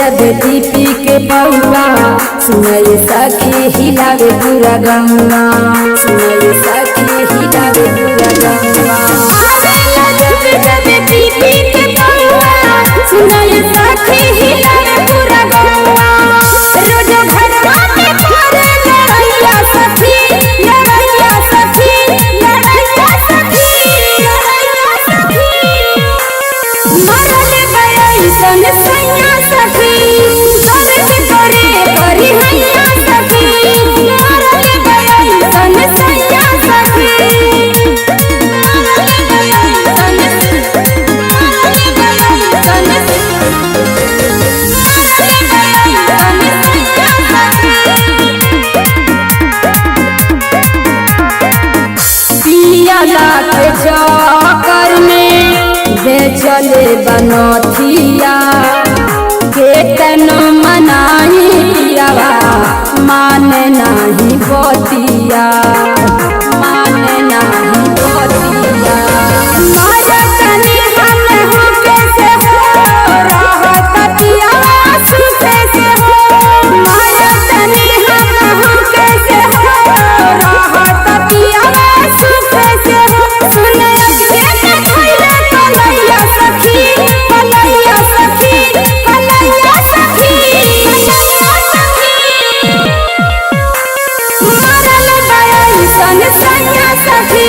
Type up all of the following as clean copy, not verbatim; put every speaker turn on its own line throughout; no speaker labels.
जब दीपी के पौआ सुनाए सखी हिलावे पूरा गंगा सुनाए सखी हिलावे पूरा गंगा जब दीपी के पौआ सुनाए सखी हिलावे पूरा गंगा रोज घरवा में करे लड़ैया सखी लड़ैया सखी लड़ैया सखी लड़ैया सखी मरले बड़ई सन सैया सखी दर्द करे करी हैया सखी मरले बड़ई सन सैया सखी पियाला के चक्कर में बेचले बनथिया केतन मनाही पियावा माने नाही बतिया माने नाही बतिया माया तनी हम हो कैसे हो रहत पियावा सुते से हो माया तनी हम हो कैसे हो रहत पियावा सुते से हो सुने अजके खैले कलैया सखी कलैया सखी कलैया सखी मरल बड़ई सन सैया सखी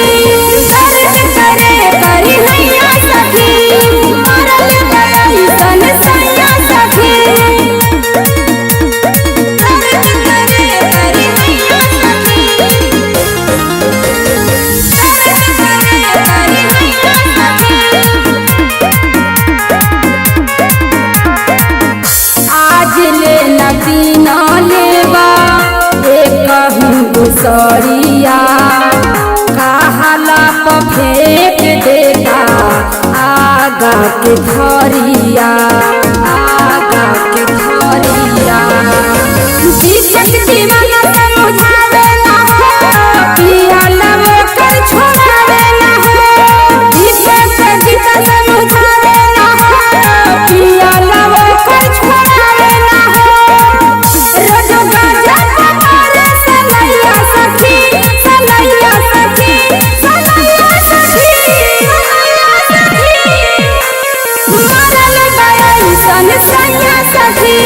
दर्द करे करी हैया सखी मरल बड़ई सन सैया सखी दर्द करे करी हैया सखी दर्द करे करी हैया सखी आज ले नदी न लेवा सरिया कहला प फेंक देता आगा के धरिया आगा के धरिया दीपक दीवाना समझावे ना हो पिया लव कर छोड़ावे ना हो दीपक गीता समझावे ना हो पिया लव कर छोड़ावे ना हो रोज गाजा पमारे सनैया सखी सनैया सखी सनैया सखी सनैया सखी मरल बड़ई सन सैया सखी